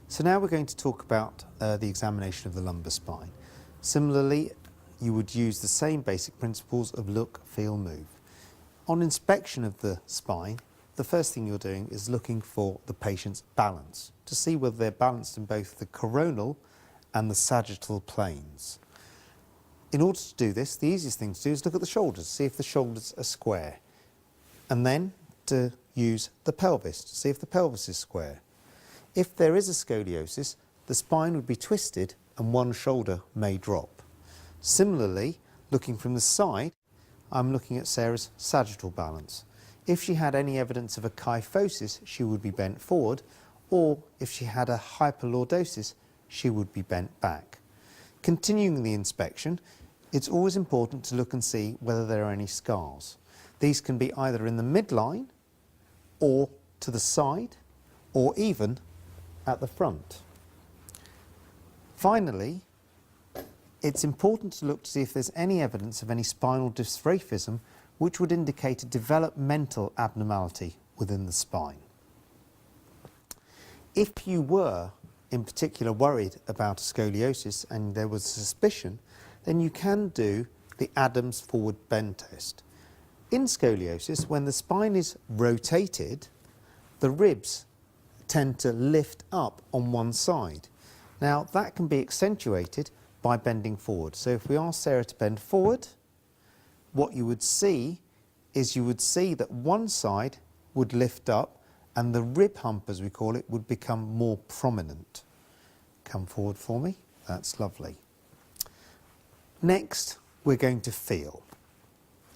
So now we're going to talk about the examination of the lumbar spine. Similarly, you would use the same basic principles of look, feel, move. On inspection of the spine, the first thing you're doing is looking for the patient's balance, to see whether they're balanced in both the coronal and the sagittal planes. In order to do this, the easiest thing to do is look at the shoulders, see if the shoulders are square, and then to use the pelvis to see if the pelvis is square. If there is a scoliosis, the spine would be twisted and one shoulder may drop. Similarly, looking from the side, I'm looking at Sarah's sagittal balance. If she had any evidence of a kyphosis, she would be bent forward, or if she had a hyperlordosis, she would be bent back. Continuing the inspection, it's always important to look and see whether there are any scars. These can be either in the midline, or to the side, or even at the front. Finally, it's important to look to see if there's any evidence of any spinal dysraphism which would indicate a developmental abnormality within the spine. If you were in particular worried about a scoliosis and there was a suspicion, then you can do the Adams forward bend test. In scoliosis, when the spine is rotated, the ribs tend to lift up on one side. Now, that can be accentuated by bending forward. So if we ask Sarah to bend forward, what you would see is you would see that one side would lift up and the rib hump, as we call it, would become more prominent. Come forward for me. That's lovely. Next, we're going to feel.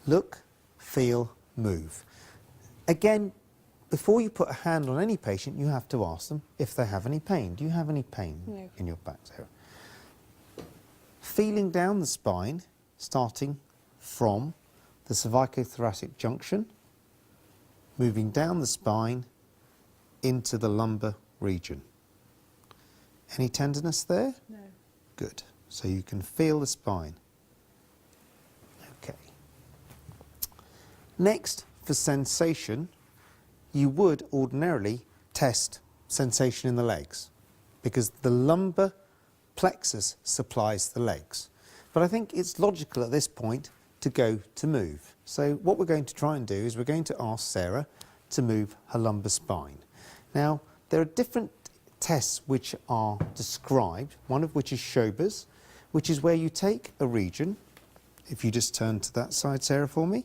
Look, feel, move. Again, before you put a hand on any patient, you have to ask them if they have any pain. Do you have any pain in your back, Sarah? Feeling down the spine, starting from the cervicothoracic junction, moving down the spine into the lumbar region. Any tenderness there? No. Good. So you can feel the spine. Okay. Next, for sensation, you would ordinarily test sensation in the legs because the lumbar plexus supplies the legs. But I think it's logical at this point to go to move. So what we're going to try and do is we're going to ask Sarah to move her lumbar spine. Now, there are different tests which are described, one of which is Schober's, which is where you take a region, if you just turn to that side, Sarah, for me,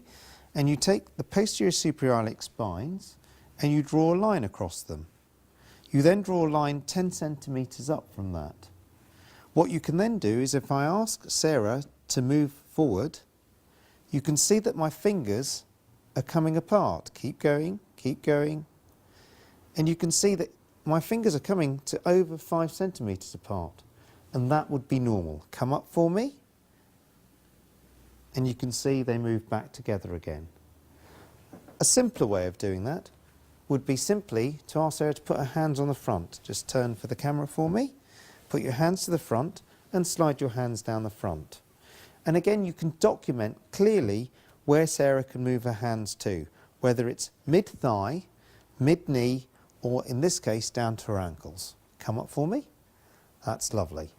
and you take the posterior suprailiac spines and you draw a line across them. You then draw a line 10 centimetres up from that. What you can then do is if I ask Sarah to move forward, you can see that my fingers are coming apart. Keep going, and you can see that my fingers are coming to over 5 centimetres apart, and that would be normal. Come up for me, and you can see they move back together again. A simpler way of doing that would be simply to ask Sarah to put her hands on the front. Just turn for the camera for me, put your hands to the front, and slide your hands down the front. And again, you can document clearly where Sarah can move her hands to, whether it's mid-thigh, mid-knee, or in this case, down to her ankles. Come up for me. That's lovely.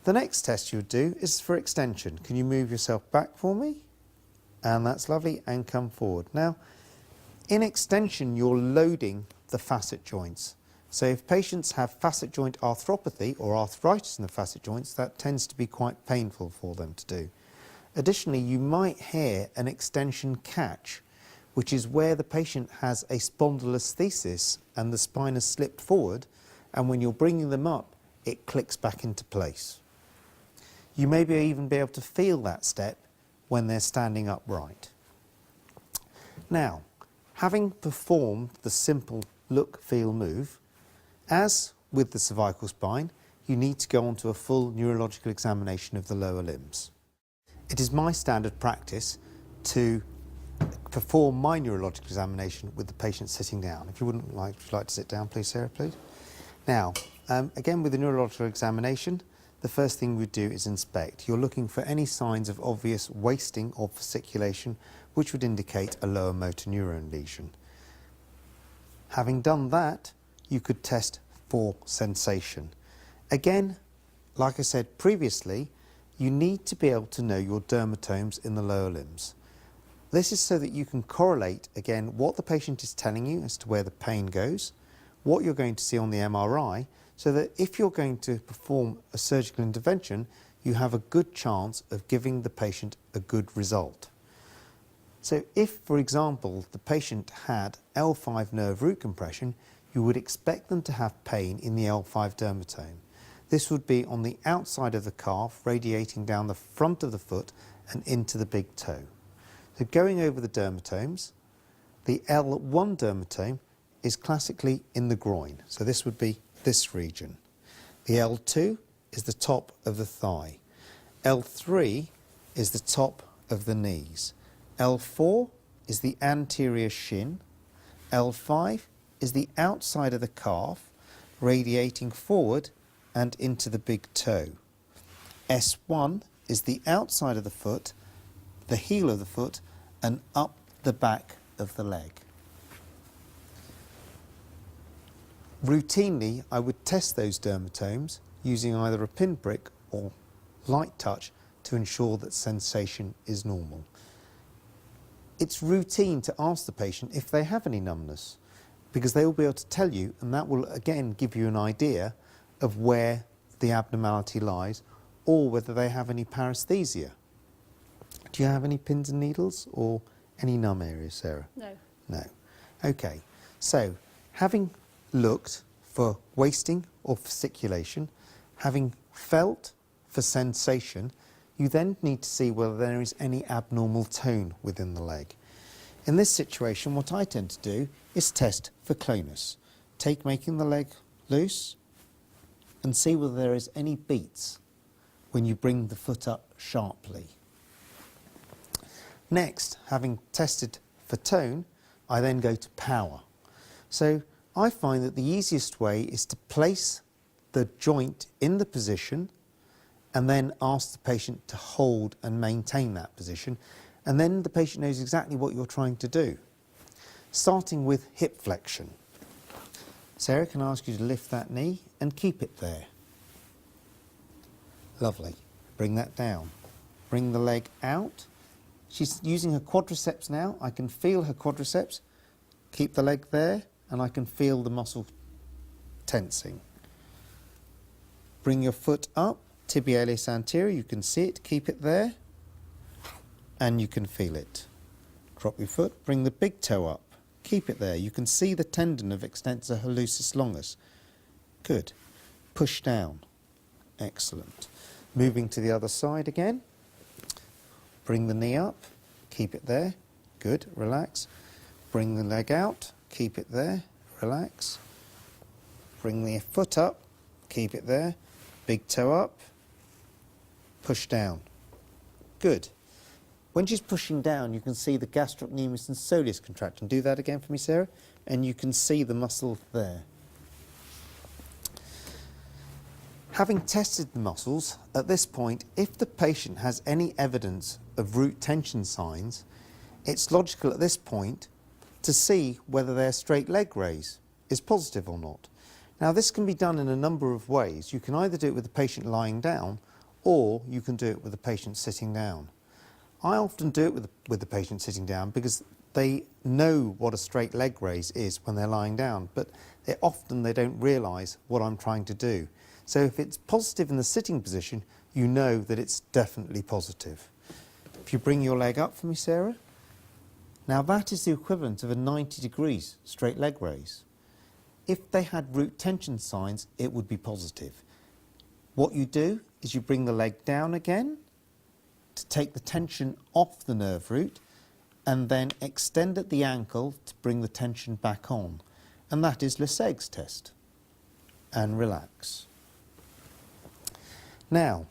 The next test you would do is for extension. Can you move yourself back for me? And that's lovely, and come forward. Now, in extension, you're loading the facet joints. So if patients have facet joint arthropathy or arthritis in the facet joints, that tends to be quite painful for them to do. Additionally, you might hear an extension catch, which is where the patient has a spondylolisthesis and the spine has slipped forward, and when you're bringing them up, it clicks back into place. You may even be able to feel that step when they're standing upright. Now, having performed the simple look, feel, move, as with the cervical spine, you need to go on to a full neurological examination of the lower limbs. It is my standard practice to perform my neurological examination with the patient sitting down. If you would like to sit down, please, Sarah, please. Now, again, with the neurological examination, the first thing we do is inspect. You're looking for any signs of obvious wasting or fasciculation, which would indicate a lower motor neuron lesion. Having done that, you could test for sensation. Again, like I said previously, you need to be able to know your dermatomes in the lower limbs. This is so that you can correlate, again, what the patient is telling you as to where the pain goes, what you're going to see on the MRI, so that if you're going to perform a surgical intervention, you have a good chance of giving the patient a good result. So if, for example, the patient had L5 nerve root compression, you would expect them to have pain in the L5 dermatome. This would be on the outside of the calf, radiating down the front of the foot and into the big toe. So going over the dermatomes, the L1 dermatome is classically in the groin. So this would be this region. The L2 is the top of the thigh. L3 is the top of the knees. L4 is the anterior shin. L5 is the outside of the calf, radiating forward and into the big toe. S1 is the outside of the foot, the heel of the foot, and up the back of the leg. Routinely, I would test those dermatomes using either a pinprick or light touch to ensure that sensation is normal. It's routine to ask the patient if they have any numbness, because they will be able to tell you, and that will again give you an idea of where the abnormality lies, or whether they have any paresthesia. Do you have any pins and needles or any numb areas, Sarah? No. No. Okay, so having looked for wasting or fasciculation, having felt for sensation, you then need to see whether there is any abnormal tone within the leg. In this situation, what I tend to do is test for clonus. Making the leg loose and see whether there is any beats when you bring the foot up sharply. Next, having tested for tone, I then go to power. So I find that the easiest way is to place the joint in the position and then ask the patient to hold and maintain that position, and then the patient knows exactly what you're trying to do. Starting with hip flexion. Sarah, can I ask you to lift that knee and keep it there? Lovely. Bring that down. Bring the leg out. She's using her quadriceps now. I can feel her quadriceps. Keep the leg there, and I can feel the muscle tensing. Bring your foot up, tibialis anterior. You can see it. Keep it there, and you can feel it. Drop your foot. Bring the big toe up. Keep it there. You can see the tendon of extensor hallucis longus. Good. Push down. Excellent. Moving to the other side again. Bring the knee up. Keep it there. Good. Relax. Bring the leg out. Keep it there. Relax. Bring the foot up. Keep it there. Big toe up. Push down. Good. When she's pushing down, you can see the gastrocnemius and soleus contraction. Do that again for me, Sarah. And you can see the muscle there. Having tested the muscles, at this point, if the patient has any evidence of root tension signs, it's logical at this point to see whether their straight leg raise is positive or not. Now, this can be done in a number of ways. You can either do it with the patient lying down, or you can do it with the patient sitting down. I often do it with the patient sitting down because they know what a straight leg raise is when they're lying down, but often they don't realise what I'm trying to do. So if it's positive in the sitting position, you know that it's definitely positive. If you bring your leg up for me, Sarah. Now that is the equivalent of a 90 degrees straight leg raise. If they had root tension signs, it would be positive. What you do is you bring the leg down again to take the tension off the nerve root, and then extend at the ankle to bring the tension back on. And that is Lessegue's test. And relax. Now,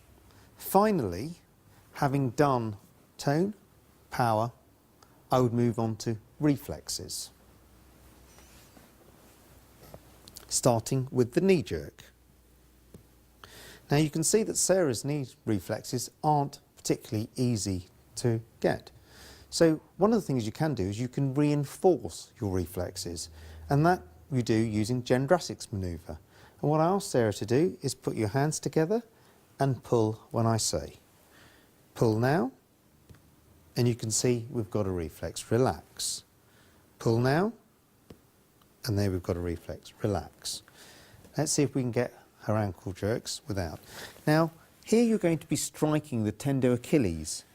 finally, having done tone, power, I would move on to reflexes. Starting with the knee jerk. Now you can see that Sarah's knee reflexes aren't particularly easy to get. So one of the things you can do is you can reinforce your reflexes, and that you do using Jendrasik's manoeuvre. And what I ask Sarah to do is put your hands together and pull when I say. Pull now, and you can see we've got a reflex. Relax. Pull now, and there we've got a reflex. Relax. Let's see if we can get her ankle jerks without. Now, here you're going to be striking the tendo Achilles.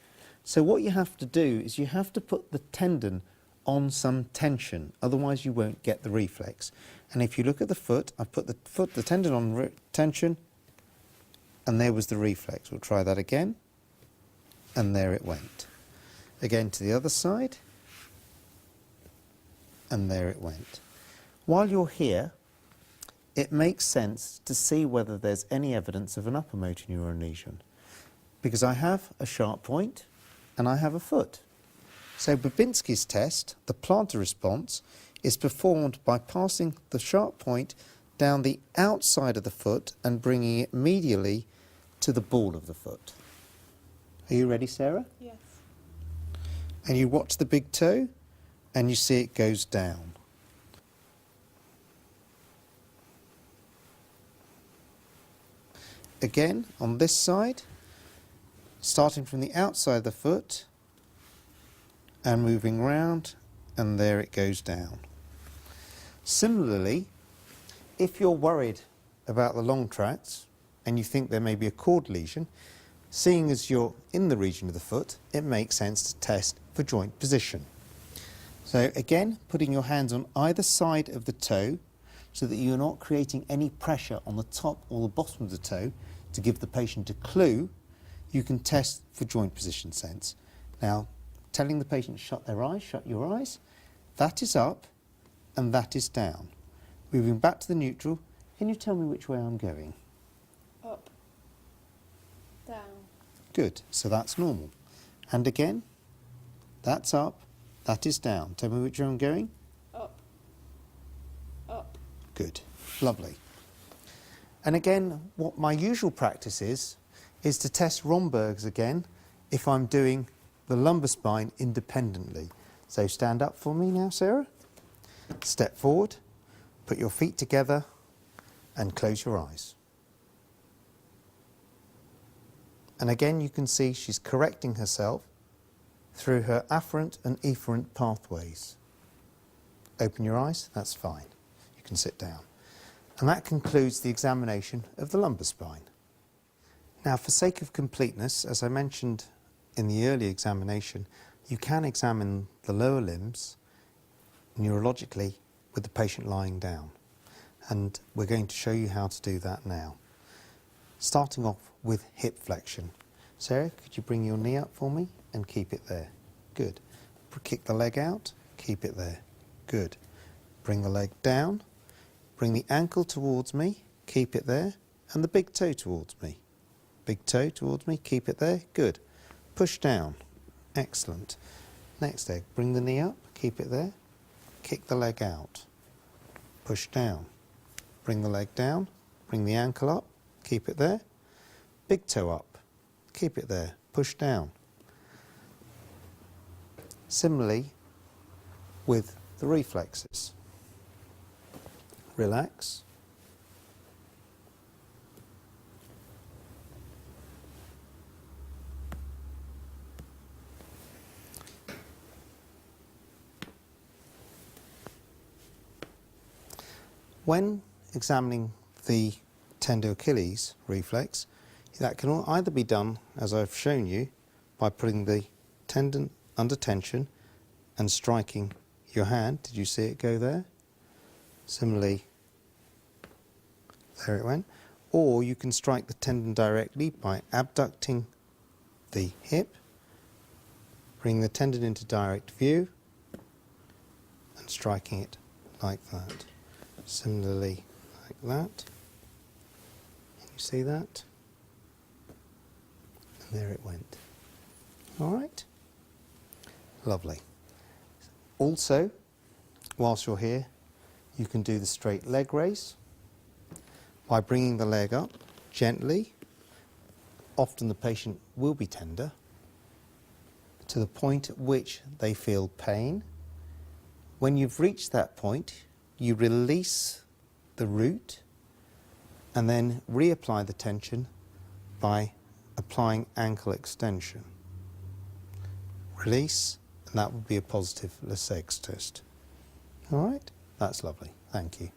So what you have to do is you have to put the tendon on some tension, otherwise you won't get the reflex. And if you look at the foot, I've put the tendon on tension, and there was the reflex. We'll try that again, and there it went. Again to the other side, and there it went. While you're here, it makes sense to see whether there's any evidence of an upper motor neuron lesion, because I have a sharp point and I have a foot. So Babinski's test, the plantar response, is performed by passing the sharp point down the outside of the foot and bringing it medially to the ball of the foot. Are you ready, Sarah? Yes. And you watch the big toe and you see it goes down. Again, on this side, starting from the outside of the foot and moving round, and there it goes down. Similarly, if you're worried about the long tracts and you think there may be a cord lesion, seeing as you're in the region of the foot, it makes sense to test for joint position. So again, putting your hands on either side of the toe so that you're not creating any pressure on the top or the bottom of the toe to give the patient a clue, you can test for joint position sense. Now, telling the patient shut their eyes, shut your eyes, that is up and that is down. Moving back to the neutral, can you tell me which way I'm going? Up. Down. Good, so that's normal. And again, that's up, that is down. Tell me which way I'm going? Up. Up. Good, lovely. And again, what my usual practice is to test Romberg's again if I'm doing the lumbar spine independently. So stand up for me now, Sarah. Step forward, put your feet together and close your eyes. And again, you can see she's correcting herself through her afferent and efferent pathways. Open your eyes, that's fine. You can sit down. And that concludes the examination of the lumbar spine. Now, for sake of completeness, as I mentioned in the early examination, you can examine the lower limbs neurologically with the patient lying down. And we're going to show you how to do that now. Starting off with hip flexion. Sarah, could you bring your knee up for me and keep it there? Good. Kick the leg out, keep it there. Good. Bring the leg down. Bring the ankle towards me, keep it there, and the big toe towards me. Big toe towards me, keep it there, good. Push down, excellent. Next leg, bring the knee up, keep it there, kick the leg out. Push down, bring the leg down, bring the ankle up, keep it there. Big toe up, keep it there, push down. Similarly with the reflexes. Relax. When examining the tendo Achilles reflex, that can either be done, as I've shown you, by putting the tendon under tension and striking your hand. Did you see it go there? Similarly, there it went. Or you can strike the tendon directly by abducting the hip, bring the tendon into direct view, and striking it like that. Similarly, like that. Can you see that? And there it went. All right? Lovely. Also, whilst you're here, you can do the straight leg raise by bringing the leg up gently. Often the patient will be tender to the point at which they feel pain. When you've reached that point, you release the root and then reapply the tension by applying ankle extension. Release, and that would be a positive Le Segh's test. All right, that's lovely. Thank you.